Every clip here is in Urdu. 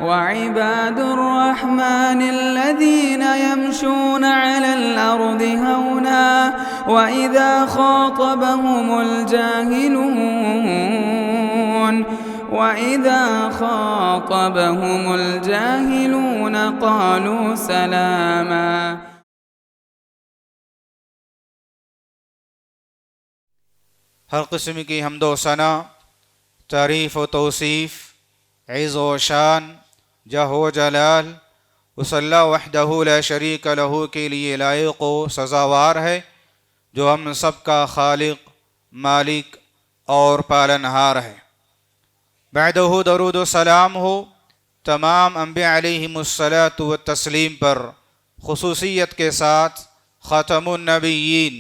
وعباد الرحمن الذين يمشون على الأرض هونا وإذا خاطبهم الجاهلون قالوا سلاما. ہر قسم کی حمد و ثنا، تعریف و توصیف، عز و شان، جاہ و جلال اس اللہ وحدہ لا شریک لہ کے لیے لائق و سزاوار ہے، جو ہم سب کا خالق، مالک اور پالنہار ہے۔ بعدہ درود و سلام ہو تمام انبیاء علیہم الصلاۃ والتسلیم پر، خصوصیت کے ساتھ خاتم النبیین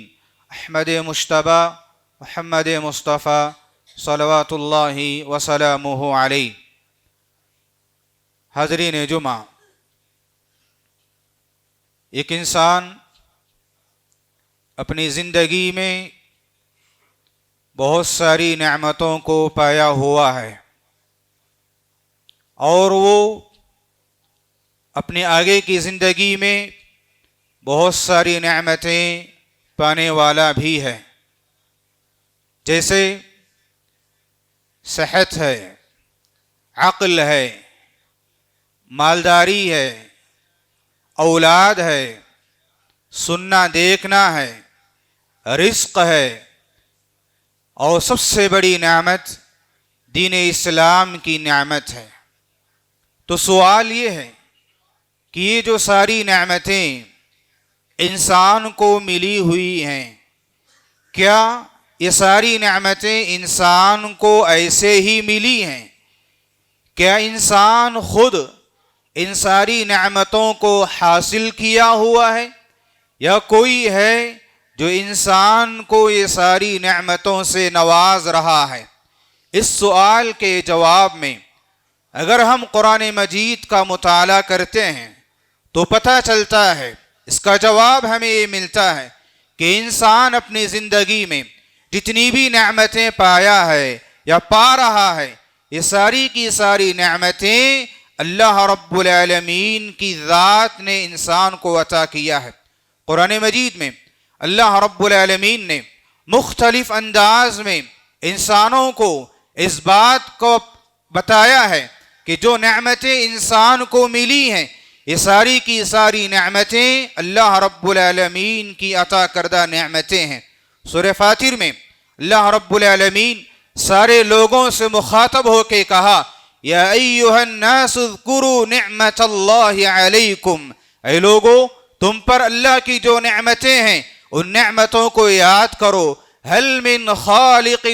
احمد مجتبی محمد مصطفیٰ صلوات اللہ وسلامہ علیہ۔ حاضرین جمعہ، ایک انسان اپنی زندگی میں بہت ساری نعمتوں کو پایا ہوا ہے، اور وہ اپنے آگے کی زندگی میں بہت ساری نعمتیں پانے والا بھی ہے، جیسے صحت ہے، عقل ہے، مالداری ہے، اولاد ہے، سننا دیکھنا ہے، رزق ہے، اور سب سے بڑی نعمت دین اسلام کی نعمت ہے۔ تو سوال یہ ہے کہ یہ جو ساری نعمتیں انسان کو ملی ہوئی ہیں، کیا یہ ساری نعمتیں انسان کو ایسے ہی ملی ہیں؟ کیا انسان خود ان ساری نعمتوں کو حاصل کیا ہوا ہے، یا کوئی ہے جو انسان کو یہ ساری نعمتوں سے نواز رہا ہے؟ اس سوال کے جواب میں اگر ہم قرآن مجید کا مطالعہ کرتے ہیں تو پتہ چلتا ہے، اس کا جواب ہمیں یہ ملتا ہے کہ انسان اپنی زندگی میں جتنی بھی نعمتیں پایا ہے یا پا رہا ہے، یہ ساری کی ساری نعمتیں اللہ رب العالمین کی ذات نے انسان کو عطا کیا ہے۔ قرآن مجید میں اللہ رب العالمین نے مختلف انداز میں انسانوں کو اس بات کو بتایا ہے کہ جو نعمتیں انسان کو ملی ہیں، یہ ساری کی ساری نعمتیں اللہ رب العالمین کی عطا کردہ نعمتیں ہیں۔ سورہ فاتر میں اللہ رب العالمین سارے لوگوں سے مخاطب ہو کے کہا، یا ایھا الناس اذکروا نعمت اللہ علیکم، اے لوگو تم پر اللہ کی جو نعمتیں ہیں ان نعمتوں کو یاد کرو۔ هل من خالق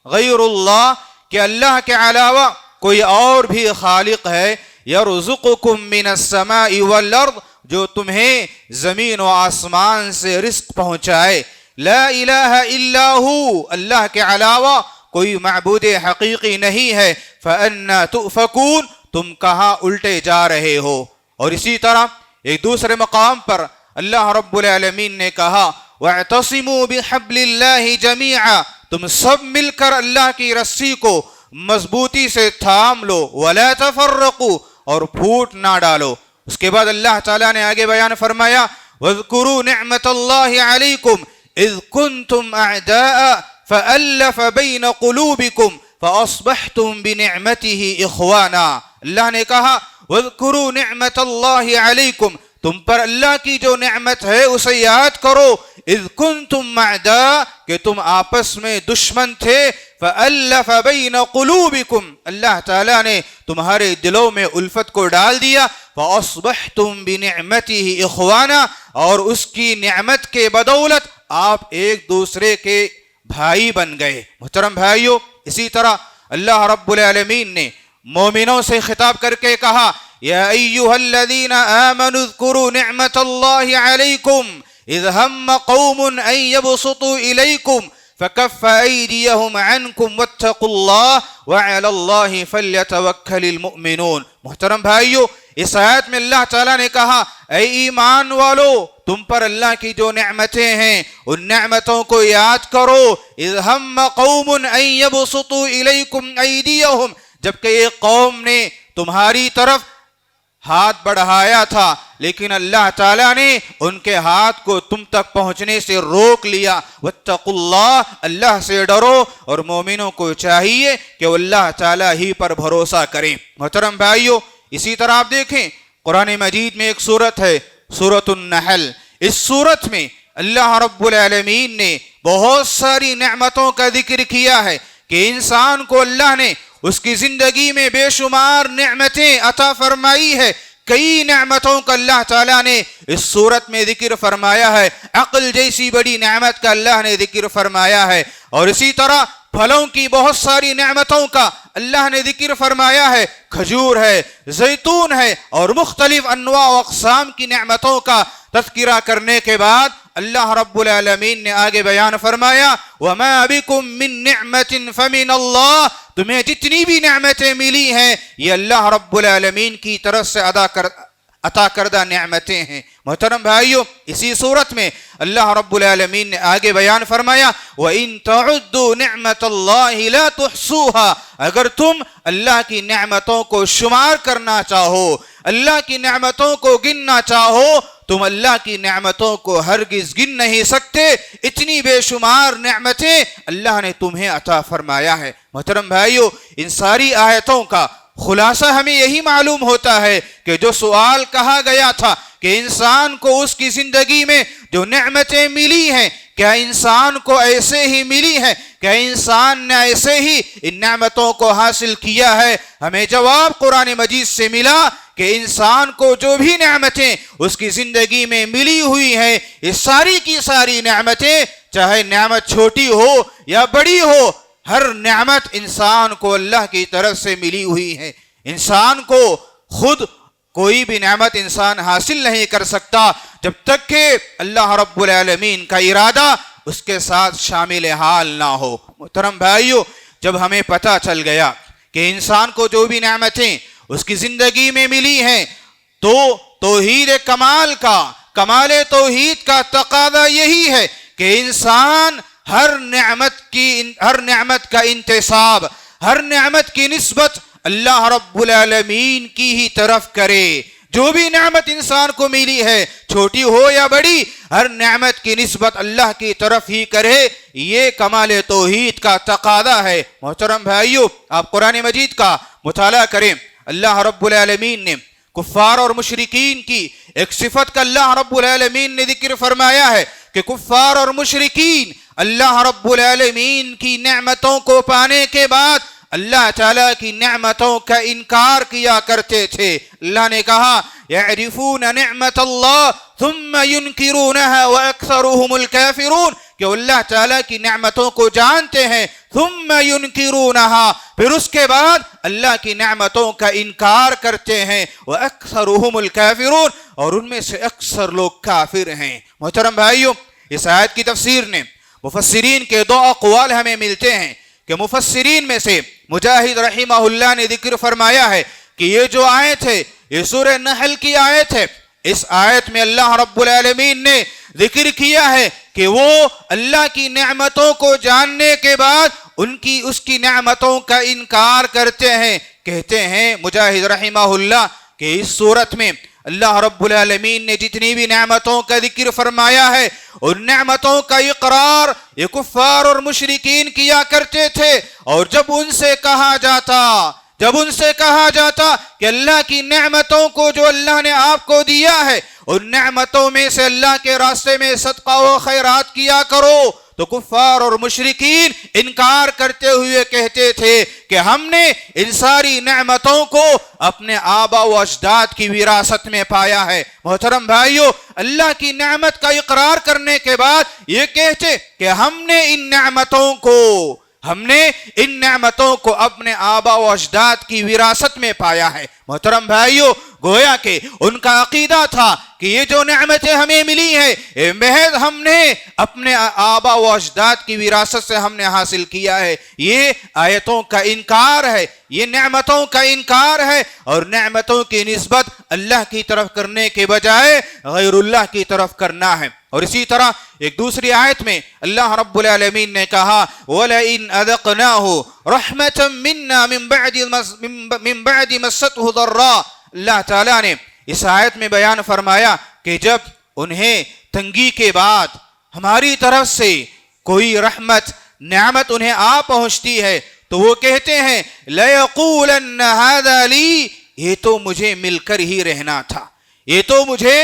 غیر اللہ، کہ اللہ کے علاوہ کوئی اور بھی خالق ہے؟ یرزقکم من السماء والارض، جو تمہیں زمین و آسمان سے رزق پہنچائے۔ لا الہ الا ہو، اللہ کے علاوہ کوئی معبود حقیقی نہیں ہے۔ فأنا تؤفکون، تم کہاں الٹے جا رہے ہو؟ اور اسی طرح ایک دوسرے مقام پر اللہ رب العالمین نے کہا، واعتصموا بحبل اللہ جمیعا، تم سب مل کر اللہ کی رسی کو مضبوطی سے تھام لو، ولا تفرقوا، اور پھوٹ نہ ڈالو۔ اس کے بعد اللہ تعالیٰ نے آگے بیان فرمایا، واذکروا نعمت اللہ علیکم اذ کنتم اعداء فألف بین قلوبکم فاصبحتم بنعمته اخوانا۔ اللہ نے کہا واذکروا نعمت اللہ علیکم، تم پر اللہ کی جو نعمت ہے اسے یاد کرو۔ اذ کنتم اعداء، کہ تم آپس میں دشمن تھے۔ فألف بین قلوبکم، اللہ تعالیٰ نے تمہارے دلوں میں الفت کو ڈال دیا۔ فاصبحتم بنعمته اخوانا، اور اس کی نعمت کے بدولت آپ ایک دوسرے کے بھائی بن گئے۔ محترم بھائیو، اسی طرح اللہ رب العالمین نے مومنوں سے خطاب کر کے کہا، یا ایھا الذین آمنوا اذکروا نعمت اللہ علیکم اذ ہم قوم ان یبسطوا الیکم فکف ایدیہم عنکم واتقوا اللہ وعلی اللہ فلیتوکل المؤمنون۔ محترم بھائیو، اس آیت میں اللہ تعالیٰ نے کہا، اے ایمان والو، تم پر اللہ کی جو نعمتیں ہیں ان نعمتوں کو یاد کرو۔ اذ ہم قوم ان یبسطوا الیکم ایدیہم، جبکہ ایک قوم نے تمہاری طرف ہاتھ بڑھایا تھا، لیکن اللہ تعالیٰ نے ان کے ہاتھ کو تم تک پہنچنے سے روک لیا۔ واتقوا اللہ، اللہ سے ڈرو، اور مومنوں کو چاہیے کہ وہ اللہ تعالیٰ ہی پر بھروسہ کریں۔ محترم بھائیو، اسی طرح آپ دیکھیں قرآن مجید میں ایک سورت ہے سورۃ النحل۔ اس سورت میں اللہ رب العالمین نے بہت ساری نعمتوں کا ذکر کیا ہے کہ انسان کو اللہ نے اس کی زندگی میں بے شمار نعمتیں عطا فرمائی ہے۔ کئی نعمتوں کا اللہ تعالیٰ نے اس صورت میں ذکر فرمایا ہے، عقل جیسی بڑی نعمت کا اللہ نے ذکر فرمایا ہے، اور اسی طرح پھلوں کی بہت ساری نعمتوں کا اللہ نے ذکر فرمایا ہے، کھجور ہے، زیتون ہے، اور مختلف انواع و اقسام کی نعمتوں کا تذکرہ کرنے کے بعد اللہ رب العالمین نے آگے بیان فرمایا وَمَا بِكُم مِّن نِعْمَةٍ فَمِنَ اللَّهِ، تمہیں جتنی بھی نعمتیں ملی ہیں یہ اللہ رب العالمین کی طرف سے عطا کردہ نعمتیں ہیں۔ محترم بھائیو، اسی صورت میں اللہ رب العالمین نے آگے بیان فرمایا وَإِن تَعُدُّوا نِعْمَةَ اللَّهِ لَا تُحْصُوهَا، اگر تم اللہ کی نعمتوں کو شمار کرنا چاہو، اللہ کی نعمتوں کو گننا چاہو، تم اللہ کی نعمتوں کو ہرگز گن نہیں سکتے، اتنی بے شمار نعمتیں اللہ نے تمہیں عطا فرمایا ہے۔ محترم بھائیو، ان ساری آیتوں کا خلاصہ ہمیں یہی معلوم ہوتا ہے کہ جو سوال کہا گیا تھا کہ انسان کو اس کی زندگی میں جو نعمتیں ملی ہیں کیا انسان کو ایسے ہی ملی ہیں، کیا انسان نے ایسے ہی ان نعمتوں کو حاصل کیا ہے؟ ہمیں جواب قرآن مجید سے ملا کہ انسان کو جو بھی نعمتیں اس کی زندگی میں ملی ہوئی ہیں، یہ ساری کی ساری نعمتیں، چاہے نعمت چھوٹی ہو یا بڑی ہو، ہر نعمت انسان کو اللہ کی طرف سے ملی ہوئی ہے۔ انسان کو خود کوئی بھی نعمت انسان حاصل نہیں کر سکتا جب تک کہ اللہ رب العالمین کا ارادہ اس کے ساتھ شامل حال نہ ہو۔ محترم بھائیو، جب ہمیں پتہ چل گیا کہ انسان کو جو بھی نعمتیں اس کی زندگی میں ملی ہیں تو توحید کمال توحید کا تقاضا یہی ہے کہ انسان ہر نعمت کا انتساب، ہر نعمت کی نسبت اللہ رب العالمین کی ہی طرف کرے۔ جو بھی نعمت انسان کو ملی ہے، چھوٹی ہو یا بڑی، ہر نعمت کی نسبت اللہ کی طرف ہی کرے، یہ کمال توحید کا تقاضا ہے۔ محترم بھائیو، آپ قرآن مجید کا مطالعہ کریں، اللہ رب العالمین نے کفار اور مشرکین کی ایک صفت کا اللہ رب العالمین نے ذکر فرمایا ہے کہ کفار اور مشرکین اللہ رب العالمین کی نعمتوں کو پانے کے بعد اللہ تعالیٰ کی نعمتوں کا انکار کیا کرتے تھے۔ اللہ نے کہا یعرفون نعمت اللہ ثم ينکرونها واکثرهم الکافرون، کہ اللہ تعالیٰ کی نعمتوں کو جانتے ہیں، ثم ينکرونها، پھر اس کے بعد اللہ کی نعمتوں کا انکار کرتے ہیں، واکثرهم الکافرون، اور ان میں سے اکثر لوگ کافر ہیں۔ محترم بھائیو، اس آیت کی تفسیر نے مفسرین کے دو اقوال ہمیں ملتے ہیں کہ مفسرین میں سے مجاہد رحمہ اللہ نے ذکر فرمایا ہے کہ یہ جو آیت ہے یہ سورہ نحل کی آیت ہے۔ اس آیت میں اللہ رب العالمین نے ذکر کیا ہے کہ وہ اللہ کی نعمتوں کو جاننے کے بعد اس کی نعمتوں کا انکار کرتے ہیں۔ کہتے ہیں مجاہد رحمہ اللہ کہ اس صورت میں اللہ رب العالمین نے جتنی بھی نعمتوں کا ذکر فرمایا ہے ان نعمتوں کا اقرار یہ کفار اور مشرکین کیا کرتے تھے، اور جب ان سے کہا جاتا کہ اللہ کی نعمتوں کو جو اللہ نے آپ کو دیا ہے ان نعمتوں میں سے اللہ کے راستے میں صدقہ و خیرات کیا کرو، تو کفار اور مشرکین انکار کرتے ہوئے کہتے تھے کہ ہم نے ان ساری نعمتوں کو اپنے آبا و اجداد کی وراثت میں پایا ہے۔ محترم بھائیو، اللہ کی نعمت کا اقرار کرنے کے بعد یہ کہتے کہ ہم نے ان نعمتوں کو اپنے آبا و اجداد کی وراثت میں پایا ہے۔ محترم بھائیو، گویا کہ ان کا عقیدہ تھا کہ یہ جو نعمتیں ہمیں ملی ہیں یہ محض ہم نے اپنے آبا و اجداد کی وراثت سے ہم نے حاصل کیا ہے. یہ آیتوں کا انکار ہے, یہ نعمتوں کا انکار ہے, اور نعمتوں کی نسبت اللہ کی طرف کرنے کے بجائے غیر اللہ کی طرف کرنا ہے. اور اسی طرح ایک دوسری آیت میں اللہ رب العالمین نے کہا وَلَئِنْ أَذَقْنَاهُ رَحْمَةً مِنَّا مِن بَعْدِ مَسَّتْهُ ضَرَّاء. اللہ تعالیٰ نے اس آیت میں بیان فرمایا کہ جب انہیں تنگی کے بعد ہماری طرف سے کوئی رحمت نعمت انہیں آ پہنچتی ہے تو وہ کہتے ہیں لَيَقُولَنَّ هَذَا لِي, یہ تو مجھے مل کر ہی رہنا تھا, یہ تو مجھے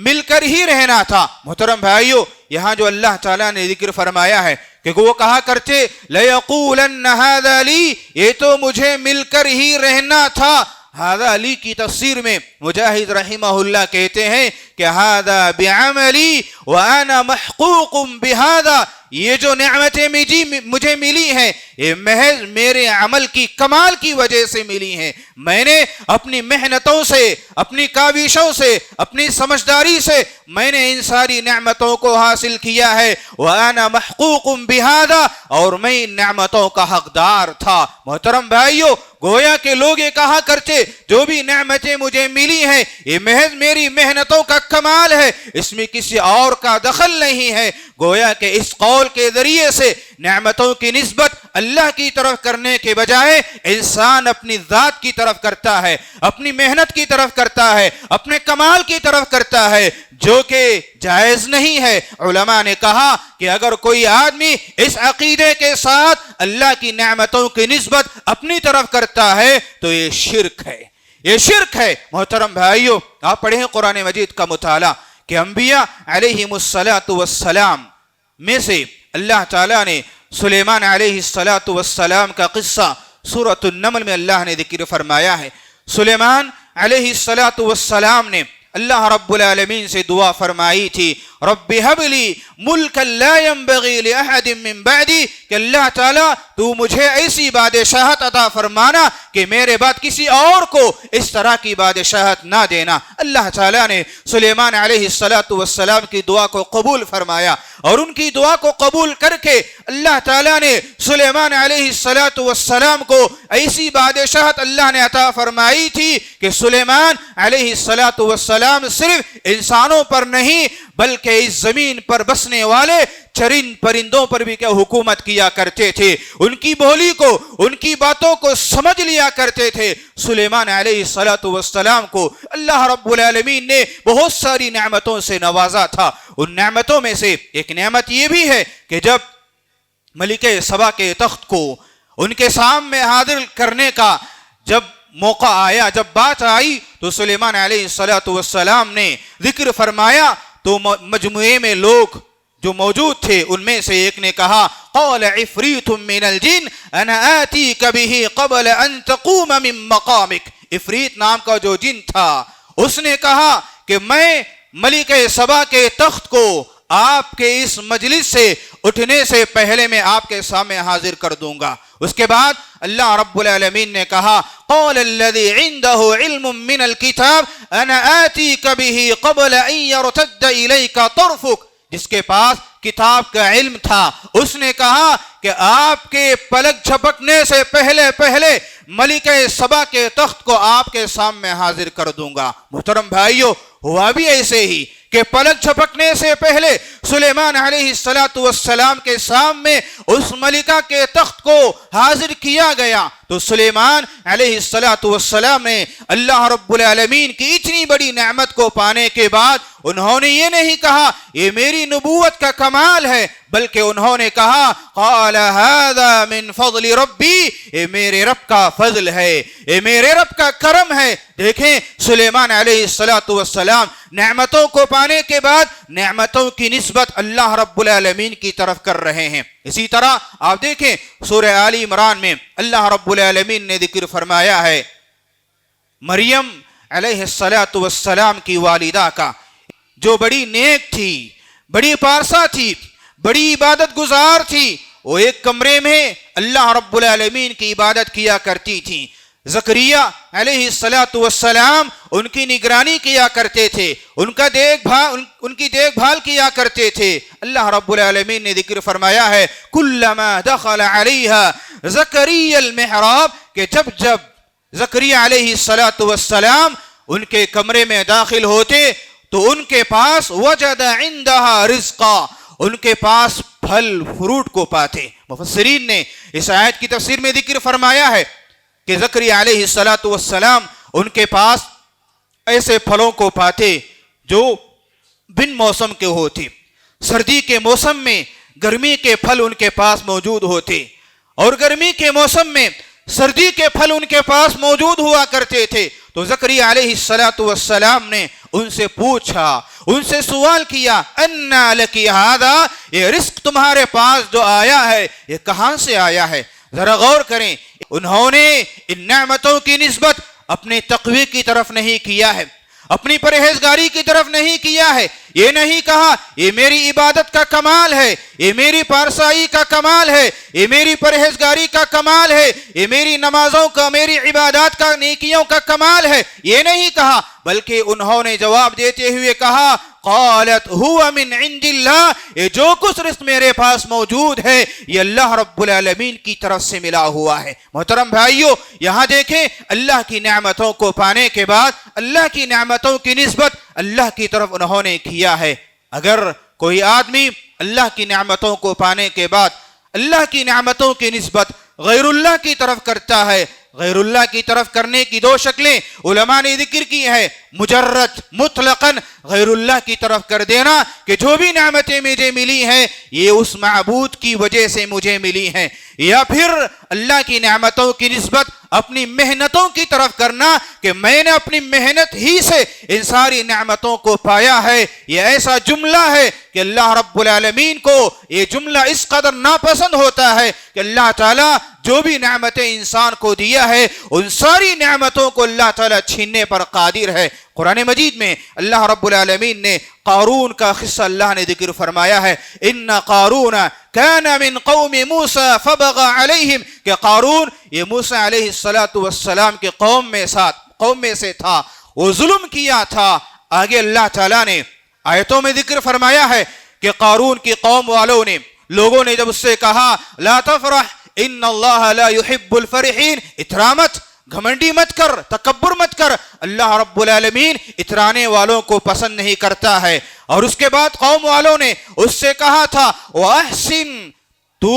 مل کر ہی رہنا تھا. محترم بھائیو, یہاں جو اللہ تعالیٰ نے ذکر فرمایا ہے کہ وہ کہا کرتے لَيَقُولَنَّ هَذَا لِي, یہ تو مجھے مل کر ہی رہنا تھا. هذا علی کی تفسیر میں مجاہد رحمہ اللہ کہتے ہیں کہ هذا بعملی وانا محقوق بهذا, یہ جو نعمتیں مجھے ملی ہیں یہ محض میرے عمل کی کمال کی وجہ سے ملی ہیں. میں نے اپنی محنتوں سے, اپنی کاوشوں سے, اپنی سمجھداری سے میں نے ان ساری نعمتوں کو حاصل کیا ہے. وَأَنَا مَحْقُوقٌ بِهَذَا, اور میں ان نعمتوں کا حقدار تھا. محترم بھائیو, گویا کہ لوگ یہ کہا کرتے جو بھی نعمتیں مجھے ملی ہیں یہ محض میری محنتوں کا کمال ہے, اس میں کسی اور کا دخل نہیں ہے. گویا کہ اس قول کے ذریعے سے نعمتوں کی نسبت اللہ کی طرف کرنے کے بجائے انسان اپنی ذات کی طرف کرتا ہے, اپنی محنت کی طرف کرتا ہے, اپنے کمال کی طرف کرتا ہے, جو کہ جائز نہیں ہے. علماء نے کہا کہ اگر کوئی آدمی اس عقیدے کے ساتھ اللہ کی نعمتوں کی نسبت اپنی طرف کرتا ہے تو یہ شرک ہے, یہ شرک ہے. محترم بھائیو, آپ پڑھیں قرآن مجید کا مطالعہ کہ انبیاء علیہم السلام میں سے اللہ تعالیٰ نے سلیمان علیہ السلام کا قصہ سورۃ النمل میں اللہ نے ذکر فرمایا ہے. سلیمان علیہ السلام نے اللہ رب العالمین سے دعا فرمائی تھی رب هب لی ملکا لا ينبغی لأحد من بعدی, کہ اللہ تعالیٰ تو مجھے ایسی بادشاہت عطا فرمانا کہ میرے بعد کسی اور کو اس طرح کی بادشاہت نہ دینا. اللہ تعالیٰ نے سلیمان علیہ السلام کی دعا کو قبول فرمایا, اور ان کی دعا کو قبول کر کے اللہ تعالیٰ نے سلیمان علیہ السلام کو ایسی بادشاہت اللہ نے عطا فرمائی تھی کہ سلیمان علیہ السلام صرف انسانوں پر نہیں بلکہ اس زمین پر بسنے والے چرند پرندوں پر بھی کیا حکومت کیا کرتے تھے, ان کی بولی کو, ان کی باتوں کو سمجھ لیا کرتے تھے. سلیمان علیہ السلام کو اللہ رب العالمین نے بہت ساری نعمتوں سے نوازا تھا. ان نعمتوں میں سے ایک نعمت یہ بھی ہے کہ جب ملکہ سبا کے تخت کو ان کے سامنے حاضر کرنے کا جب موقع آیا, جب بات آئی, تو سلیمان علیہ السلام نے ذکر فرمایا تو مجموعے میں لوگ جو موجود تھے ان میں سے ایک نے کہا قال عفریت من الجن انا آتیک به قبل ان تقوم من مقامک. عفریت نام کا جو جن تھا اس نے کہا کہ میں ملکہ سبا کے تخت کو آپ کے اس مجلس سے اٹھنے سے پہلے میں آپ کے سامنے حاضر کر دوں گا. اس کے بعد اللہ رب العالمین نے کہا قال الذي عنده علم من الكتاب انا آتيك به قبل ان يرتد اليك طرفك. جس کے پاس کتاب کا علم تھا اس نے کہا کہ آپ کے پلک جھپکنے سے پہلے ملکہ سبا کے تخت کو آپ کے سامنے حاضر کر دوں گا. محترم بھائیو, ہوا بھی ایسے ہی کہ پلک جھپکنے سے پہلے سلیمان علیہ السلام کے سامنے اس ملکہ کے تخت کو حاضر کیا گیا. تو سلیمان علیہ السلام نے اللہ رب العالمین کی اتنی بڑی نعمت کو پانے کے بعد انہوں نے یہ نہیں کہا یہ میری نبوت کا کمال ہے, بلکہ انہوں نے کہا قال هذا من فضل ربی, یہ میرے رب کا فضل ہے, یہ میرے رب کا کرم ہے. دیکھیں سلیمان علیہ السلام نعمتوں کو پانے کے بعد نعمتوں کی نسبت اللہ رب العالمین کی طرف کر رہے ہیں. اسی طرح آپ دیکھیں سورہ آل عمران میں اللہ رب العالمین نے ذکر فرمایا ہے مریم علیہ السلام کی والدہ کا, جو بڑی نیک تھی, بڑی پارسا تھی, بڑی عبادت گزار تھی. وہ ایک کمرے میں اللہ رب العالمین کی عبادت کیا کرتی تھی. زکریا علیہ السلام ان کی نگرانی کیا کرتے تھے، ان کی دیکھ بھال کیا کرتے تھے۔ اللہ رب العالمین نے ذکر فرمایا ہے کلما دخل علیہا زکریا المحراب، کہ جب زکریا علیہ السلام ان کے کمرے میں داخل ہوتے تو ان کے پاس وجد عندها رزقا، ان کے پاس پھل فروٹ کو پاتے۔ مفسرین نے اس آیت کی تفسیر میں ذکر فرمایا ہے کہ زکریا علیہ السلام ان کے پاس ایسے پھلوں کو پاتے جو بن موسم کے ہوتے۔ سردی کے موسم میں گرمی کے پھل ان کے پاس موجود ہوتے، اور گرمی کے موسم میں سردی کے پھل ان کے پاس موجود ہوا کرتے تھے۔ تو زکریا علیہ السلام نے ان سے پوچھا، ان سے سوال کیا، انا لکی ھذا، یہ رزق تمہارے پاس جو آیا ہے یہ کہاں سے آیا ہے؟ ذرا غور کریں، انہوں نے ان نعمتوں کی نسبت اپنے تقوی کی طرف نہیں کیا ہے، اپنی پرہیزگاری کی طرف نہیں کیا ہے۔ یہ نہیں کہا یہ میری عبادت کا کمال ہے، یہ میری پارسائی کا کمال ہے، یہ میری پرہیزگاری کا کمال ہے، یہ میری نمازوں کا، میری عبادات کا، نیکیوں کا کمال ہے، یہ نہیں کہا، بلکہ انہوں نے جواب دیتے ہوئے کہا قالت هو من عند اللہ، یہ جو کچھ رزق میرے پاس موجود ہے یہ اللہ رب العالمین کی طرف سے ملا ہوا ہے۔ محترم بھائیو، یہاں دیکھیں اللہ کی نعمتوں کو پانے کے بعد اللہ کی نعمتوں کی نسبت اللہ کی طرف انہوں نے کیا ہے۔ اگر کوئی آدمی اللہ کی نعمتوں کو پانے کے بعد اللہ کی نعمتوں کی نسبت غیر اللہ کی طرف کرتا ہے، غیر اللہ کی طرف کرنے کی دو شکلیں علماء نے ذکر کی ہے، مجرد مطلقاً غیر اللہ کی طرف کر دینا کہ جو بھی نعمتیں مجھے ملی ہیں یہ اس معبود کی وجہ سے مجھے ملی ہیں، یا پھر اللہ کی نعمتوں کی نسبت اپنی محنتوں کی طرف کرنا کہ میں نے اپنی محنت ہی سے ان ساری نعمتوں کو پایا ہے۔ یہ ایسا جملہ ہے کہ اللہ رب العالمین کو یہ جملہ اس قدر ناپسند ہوتا ہے کہ اللہ تعالیٰ جو بھی نعمتیں انسان کو دیا ہے ان ساری نعمتوں کو اللہ تعالیٰ چھیننے پر قادر ہے۔ قرآن مجید میں اللہ رب العالمین نے قارون کا قصہ اللہ نے ذکر فرمایا ہے، ان قارون کان من قوم موسیٰ فبغى علیہم، کہ قارون یہ موسیٰ علیہ السلام کے قوم میں سے تھا، وہ ظلم کیا تھا۔ آگے اللہ تعالیٰ نے آیتوں میں ذکر فرمایا ہے کہ قارون کی قوم والوں نے، لوگوں نے جب اس سے کہا لا تفرح ان اللہ لا يحب الفرحین، اترامت، گھمنڈی مت کر، تکبر مت کر، اللہ رب العالمین اترانے والوں کو پسند نہیں کرتا ہے۔ اور اس کے بعد قوم والوں نے اس سے کہا تھا وَأَحْسِن، تو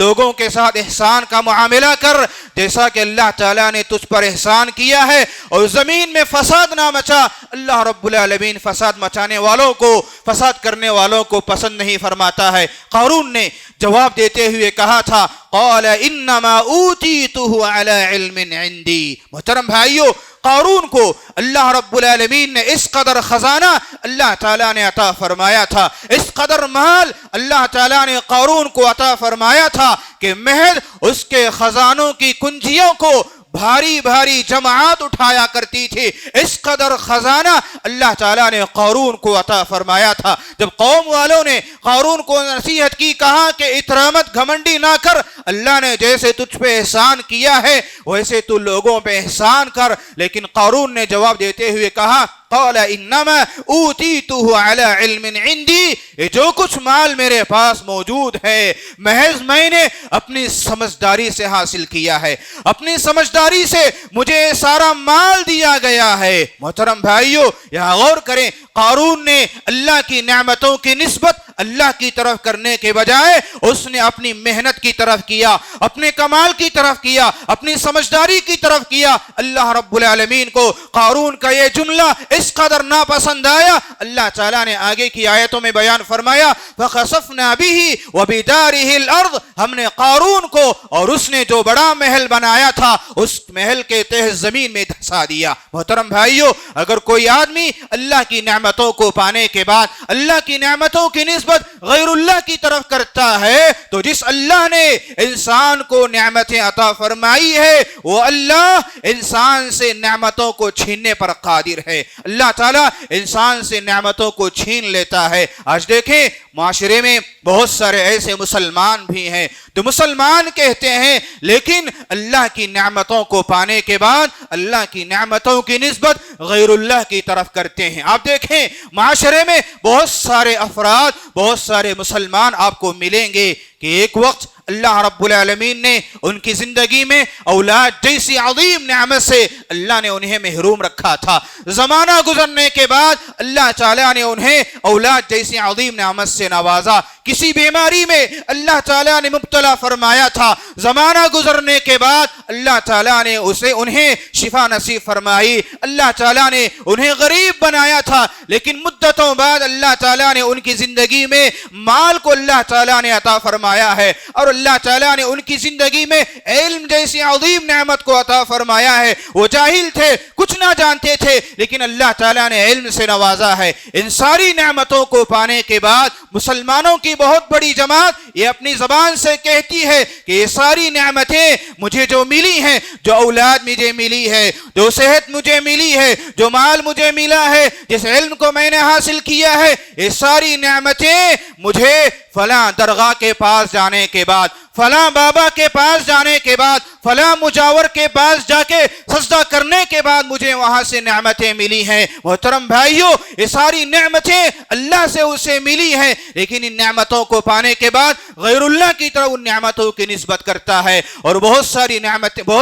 لوگوں کے ساتھ احسان کا معاملہ کر جیسا کہ اللہ تعالیٰ نے تجھ پر احسان کیا ہے، اور زمین میں فساد نہ مچا۔ اللہ رب العالمین فساد مچانے والوں کو، فساد کرنے والوں کو پسند نہیں فرماتا ہے۔ قارون نے جواب دیتے ہوئے کہا تھا قال انما اوتیتہ علی علم عندی۔ محترم بھائیو، قارون کو اللہ رب العالمین نے اس قدر خزانہ اللہ تعالیٰ نے عطا فرمایا تھا، اس قدر مال اللہ تعالیٰ نے قارون کو عطا فرمایا تھا کہ محض اس کے خزانوں کی کنجیوں کو بھاری بھاری جماعت اٹھایا کرتی تھی، اس قدر خزانہ اللہ تعالیٰ نے قارون کو عطا فرمایا تھا۔ جب قوم والوں نے قارون کو نصیحت کی، کہا کہ اترامت، گھمنڈی نہ کر، اللہ نے جیسے تجھ پہ احسان کیا ہے ویسے تو لوگوں پہ احسان کر، لیکن قارون نے جواب دیتے ہوئے کہا قال انما اوتیتہ علی علم عندی، یہ جو کچھ مال میرے پاس موجود ہے محض میں نے اپنی سمجھداری سے حاصل کیا ہے، اپنی سمجھداری سے مجھے سارا مال دیا گیا ہے۔ محترم بھائیو، یہاں غور کریں، قارون نے اللہ کی نعمتوں کی نسبت اللہ کی طرف کرنے کے بجائے اس نے اپنی محنت کی طرف کیا، اپنے کمال کی طرف کیا، اپنی سمجھداری کی طرف کیا۔ اللہ رب العالمین کو قارون کا یہ جملہ اس قدر ناپسند آیا، اللہ تعالیٰ نے آگے کی آیتوں میں بیان فرمایا فَخَسَفْنَا بِهِ وَبِدَارِهِ الْأَرْضِ، ہم نے قارون کو اور اس نے جو بڑا محل بنایا تھا اس محل کے تہ زمین میں دھسا دیا۔ محترم بھائیو، اگر کوئی آدمی اللہ کی نعمتوں کو پانے کے بعد اللہ کی نعمتوں کی نسبت نسبت غیر اللہ کی طرف کرتا ہے تو جس اللہ نے انسان کو نعمتیں عطا فرمائی ہے وہ اللہ انسان سے نعمتوں کو چھیننے پر قادر ہے. اللہ تعالیٰ انسان سے نعمتوں کو چھین لیتا ہے. آج دیکھیں معاشرے میں بہت سارے ایسے مسلمان بھی ہیں تو مسلمان کہتے ہیں لیکن اللہ کی نعمتوں کو پانے کے بعد اللہ کی نعمتوں کی نسبت غیر اللہ کی طرف کرتے ہیں. آپ دیکھیں معاشرے میں بہت سارے افراد بہت سارے مسلمان آپ کو ملیں گے کہ ایک وقت اللہ رب العالمین نے ان کی زندگی میں اولاد جیسی عظیم نعمت سے اللہ نے انہیں محروم رکھا تھا. زمانہ گزرنے کے بعد اللہ تعالیٰ نے انہیں اولاد جیسی عظیم نعمت سے نوازا. کسی بیماری میں اللہ تعالیٰ نے مبتلا فرمایا تھا. زمانہ گزرنے کے بعد اللہ تعالیٰ نے انہیں شفا نصیب فرمائی. اللہ تعالیٰ نے انہیں غریب بنایا تھا لیکن مدتوں بعد اللہ تعالیٰ نے ان کی زندگی میں مال کو اللہ تعالیٰ نے عطا فرمایا ہے اور اللہ تعالیٰ نے ان کی زندگی میں علم جیسی عظیم نعمت کو عطا فرمایا ہے. وہ جاہل تھے, کچھ نہ جانتے تھے, لیکن اللہ تعالیٰ نے علم سے نوازا ہے. ان ساری نعمتوں کو پانے کے بعد مسلمانوں کی بہت بڑی جماعت یہ اپنی زبان سے کہتی ہے کہ یہ ساری نعمتیں مجھے جو ملی ہیں, جو اولاد مجھے ملی ہے, جو صحت مجھے ملی ہے, جو مال مجھے ملا ہے, جس علم کو میں نے حاصل کیا ہے, یہ ساری نعمتیں مجھے فلاں درگاہ کے پاس جانے کے بعد, فلاں بابا کے پاس جانے کے بعد, فلاں مجاور کے پاس جا کے سجدہ کرنے کے بعد مجھے وہاں سے نعمتیں ملی ہیں. محترم بھائیوں, یہ ساری نعمتیں اللہ سے اسے ملی ہیں لیکن ان نعمتوں کو پانے کے بعد غیر اللہ کی طرف ان نعمتوں کی نسبت کرتا ہے. اور بہت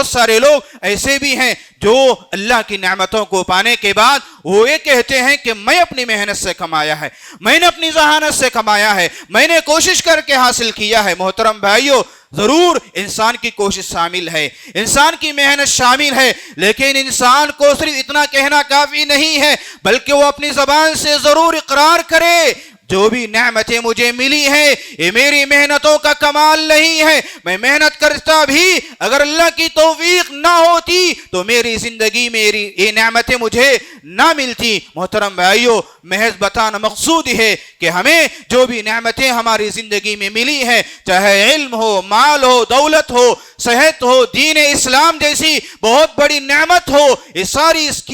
سارے لوگ ایسے بھی ہیں جو اللہ کی نعمتوں کو پانے کے بعد وہ یہ کہتے ہیں کہ میں اپنی محنت سے کمایا ہے, میں نے اپنی ذہانت سے کمایا ہے, میں نے کوشش کر کے حاصل کیا ہے. محترم بھائیوں, ضرور انسان کی کوشش شامل ہے, انسان کی محنت شامل ہے, لیکن انسان کو صرف اتنا کہنا کافی نہیں ہے بلکہ وہ اپنی زبان سے ضرور اقرار کرے جو بھی نعمتیں مجھے ملی ہیں یہ میری محنتوں کا کمال نہیں ہے. میں محنت کرتا بھی اگر اللہ کی توفیق نہ ہوتی تو میری زندگی میں یہ نعمتیں مجھے نہ ملتی. محترم بھائیوں, محض بتانا مقصود ہے کہ ہمیں جو بھی نعمتیں ہماری زندگی میں ملی ہیں, چاہے علم ہو, مال ہو, دولت ہو, صحت ہو, دین اسلام جیسی بہت بڑی نعمت ہو, یہ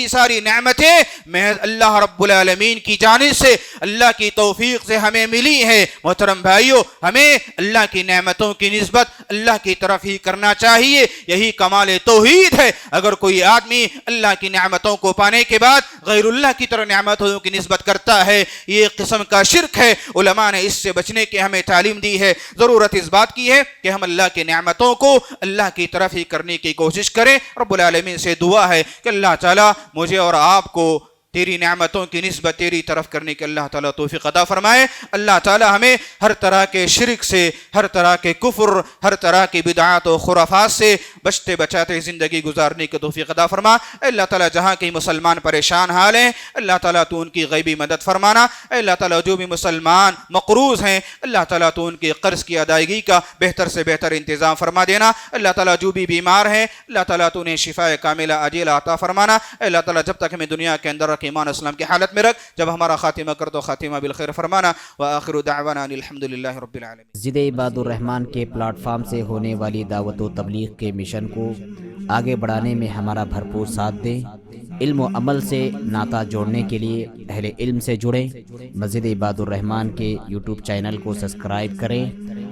ساری نعمتیں محض اللہ رب العالمین کی جانب سے اللہ کی توفیق سے ہمیں ملی ہے. محترم بھائیوں, ہمیں اللہ کی نعمتوں کی نسبت اللہ کی طرف ہی کرنا چاہیے. یہی کمال توحید ہے. اگر کوئی آدمی اللہ کی نعمتوں کو پانے کے بعد غیر اللہ کی طرف نعمتوں کی نسبت کرتا ہے, یہ ایک قسم کا شرک ہے. علماء نے اس سے بچنے کی ہمیں تعلیم دی ہے. ضرورت اس بات کی ہے کہ ہم اللہ کی نعمتوں کو اللہ کی طرف ہی کرنے کی کوشش کریں. رب العالمین سے دعا ہے کہ اللہ تعالیٰ مجھے اور آپ کو تیری نعمتوں کی نسبت تیری طرف کرنے کے اللہ تعالیٰ توفیق عطا فرمائے. اللہ تعالیٰ ہمیں ہر طرح کے شرک سے, ہر طرح کے کفر, ہر طرح کی بدعات و خرافات سے بچتے بچاتے زندگی گزارنے کی توفیق عطا فرما. اللہ تعالیٰ جہاں کئی مسلمان پریشان حال ہیں اللہ تعالیٰ تو ان کی غیبی مدد فرمانا. اللہ تعالیٰ جو بھی مسلمان مقروض ہیں اللہ تعالیٰ تو ان کے قرض کی ادائیگی کا بہتر سے بہتر انتظام فرما دینا. اللہ تعالیٰ جو بھی بیمار ہیں اللہ تعالیٰ تو انہیں شفاء کاملہ عاجلہ عطا فرمانا. اللہ تعالیٰ جب تک ہمیں دنیا کے اندر ایمان اسلام کی حالت میں رکھ, جب ہمارا خاتمہ کر تو خاتمہ بالخیر فرمانا. وآخر دعوانا الحمدللہ رب العالمین. مسجد عباد الرحمن کے پلیٹ فارم سے ہونے والی دعوت و تبلیغ کے مشن کو آگے بڑھانے میں ہمارا بھرپور ساتھ دیں. علم و عمل سے ناطہ جوڑنے کے لیے اہل علم سے جڑیں. مسجد عباد الرحمن کے یوٹیوب چینل کو سبسکرائب کریں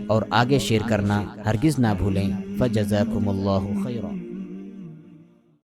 اور آگے شیئر کرنا ہرگز نہ بھولیں. فجزاکم اللہ خیرا.